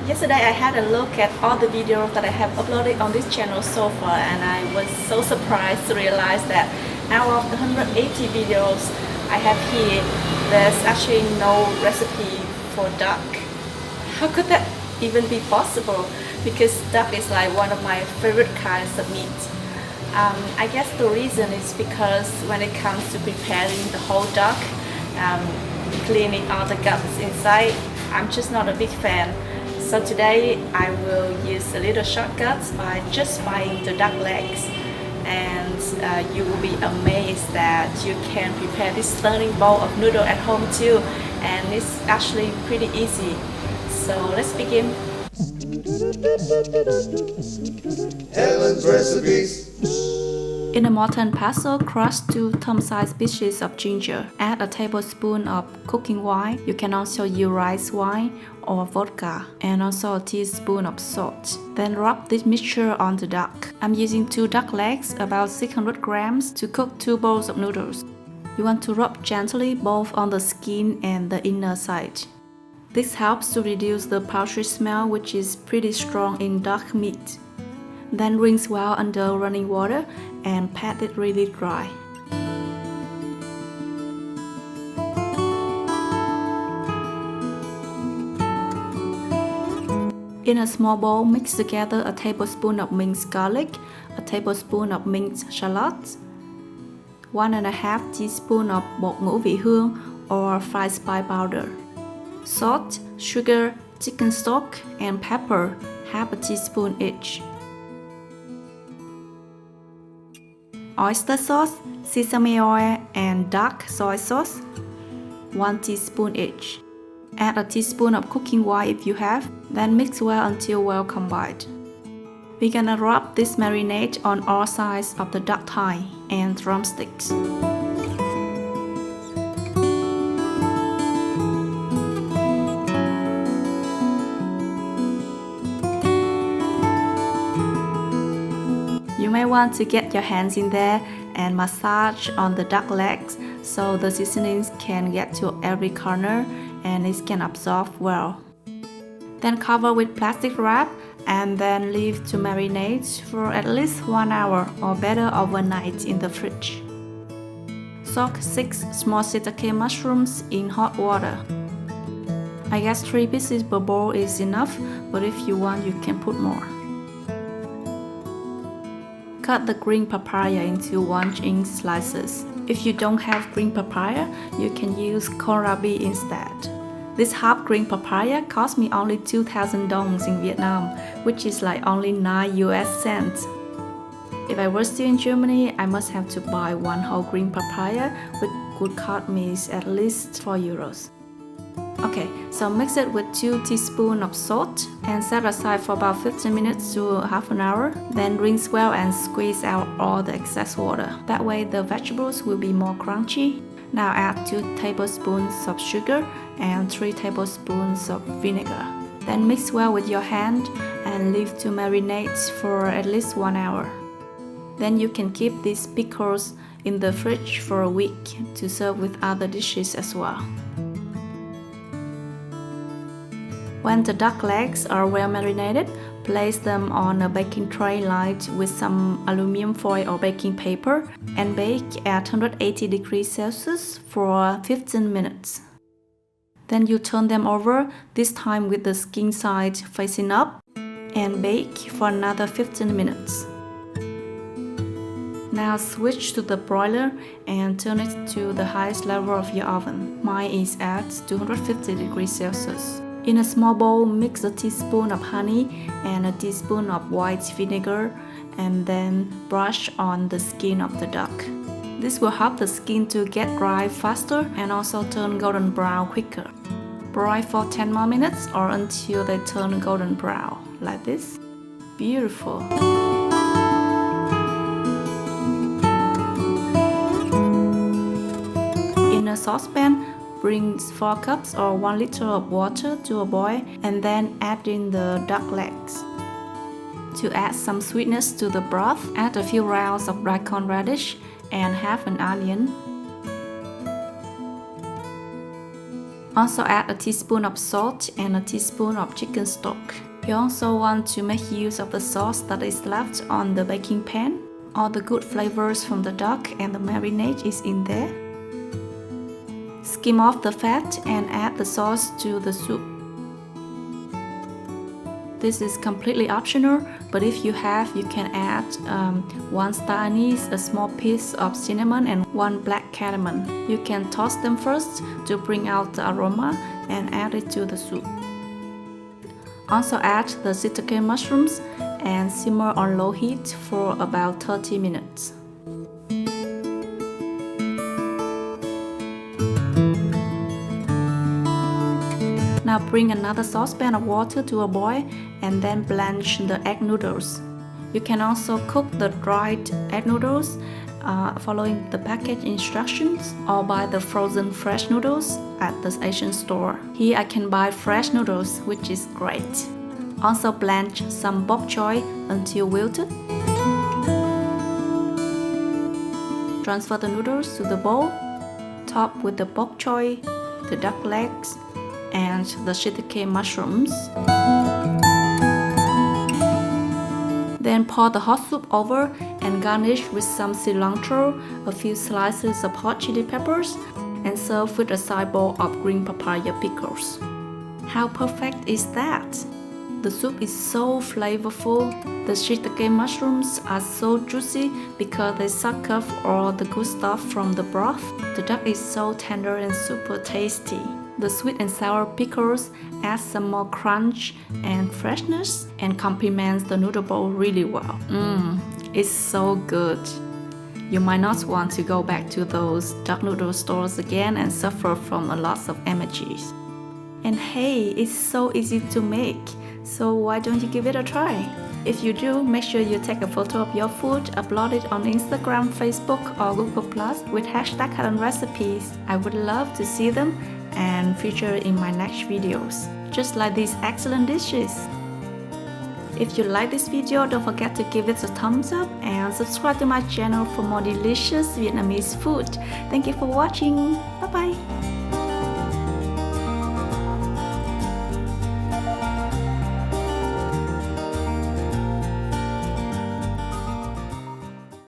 Yesterday I had a look at all the videos that I have uploaded on this channel so far, and I was so surprised to realize that out of the 180 videos I have here, there's actually no recipe for duck. How could that even be possible? Because duck is like one of my favorite kinds of meat. I guess the reason is because when it comes to preparing the whole duck, cleaning all the guts inside, I'm just not a big fan. So today I will use a little shortcut by just buying the duck legs, and you will be amazed that you can prepare this stunning bowl of noodle at home too, and it's actually pretty easy. So let's begin. Helen's recipes. In a mortar pestle, crush 2 thumb-sized pieces of ginger. Add a tablespoon of cooking wine. You can also use rice wine or vodka, and also a teaspoon of salt. Then rub this mixture on the duck. I'm using 2 duck legs, about 600 grams, to cook 2 bowls of noodles. You want to rub gently both on the skin and the inner side. This helps to reduce the poultry smell, which is pretty strong in duck meat. Then rinse well under running water and pat it really dry. In a small bowl, mix together a tablespoon of minced garlic, a tablespoon of minced shallots, 1½ teaspoon of bột ngũ vị hương or fried spice powder, salt, sugar, chicken stock, and pepper, half a teaspoon each. Oyster sauce, sesame oil, and dark soy sauce, 1 teaspoon each. Add a teaspoon of cooking wine if you have, then mix well until well combined. We're gonna rub this marinade on all sides of the duck thigh and drumsticks. You may want to get your hands in there and massage on the duck legs so the seasonings can get to every corner and it can absorb well. Then cover with plastic wrap and then leave to marinate for at least 1 hour or better overnight in the fridge. Soak 6 small shiitake mushrooms in hot water. I guess 3 pieces per bowl is enough, but if you want you can put more. Cut the green papaya into 1-inch slices. If you don't have green papaya, you can use kohlrabi instead. This half green papaya cost me only 2,000 dongs in Vietnam, which is like only 9 US cents. If I were still in Germany, I must have to buy 1 whole green papaya, which would cost me at least 4 euros. Okay, so mix it with 2 teaspoons of salt and set aside for about 15 minutes to half an hour. Then rinse well and squeeze out all the excess water. That way the vegetables will be more crunchy. Now add 2 tablespoons of sugar and 3 tablespoons of vinegar. Then mix well with your hand and leave to marinate for at least 1 hour. Then you can keep these pickles in the fridge for a week to serve with other dishes as well. When the duck legs are well marinated, place them on a baking tray lined with some aluminum foil or baking paper and bake at 180 degrees Celsius for 15 minutes. Then you turn them over, this time with the skin side facing up, and bake for another 15 minutes. Now switch to the broiler and turn it to the highest level of your oven. Mine is at 250 degrees Celsius. In a small bowl, mix a teaspoon of honey and a teaspoon of white vinegar and then brush on the skin of the duck. This will help the skin to get dry faster and also turn golden brown quicker. Broil for 10 more minutes or until they turn golden brown, like this. Beautiful! In a saucepan, bring 4 cups or 1 liter of water to a boil and then add in the duck legs. To add some sweetness to the broth, add a few rounds of daikon radish and half an onion. Also add a teaspoon of salt and a teaspoon of chicken stock. You also want to make use of the sauce that is left on the baking pan. All the good flavors from the duck and the marinade is in there. Skim off the fat and add the sauce to the soup. This is completely optional, but if you have, you can add 1 star anise, a small piece of cinnamon, and 1 black cardamom. You can toss them first to bring out the aroma and add it to the soup. Also add the shiitake mushrooms and simmer on low heat for about 30 minutes. Now bring another saucepan of water to a boil and then blanch the egg noodles. You can also cook the dried egg noodles following the package instructions or buy the frozen fresh noodles at the Asian store. Here I can buy fresh noodles, which is great. Also blanch some bok choy until wilted. Transfer the noodles to the bowl. Top with the bok choy, the duck legs, and the shiitake mushrooms. Then pour the hot soup over and garnish with some cilantro, a few slices of hot chili peppers, and serve with a side bowl of green papaya pickles. How perfect is that? The soup is so flavorful. The shiitake mushrooms are so juicy because they suck up all the good stuff from the broth. The duck is so tender and super tasty. The sweet and sour pickles add some more crunch and freshness and complements the noodle bowl really well. It's so good. You might not want to go back to those duck noodle stores again and suffer from a lot of allergies. And hey, it's so easy to make, so why don't you give it a try? If you do, make sure you take a photo of your food, upload it on Instagram, Facebook, or Google Plus with hashtag Helen Recipes. I would love to see them and feature in my next videos, just like these excellent dishes. If you like this video, don't forget to give it a thumbs up and subscribe to my channel for more delicious Vietnamese food. Thank you for watching. Bye bye.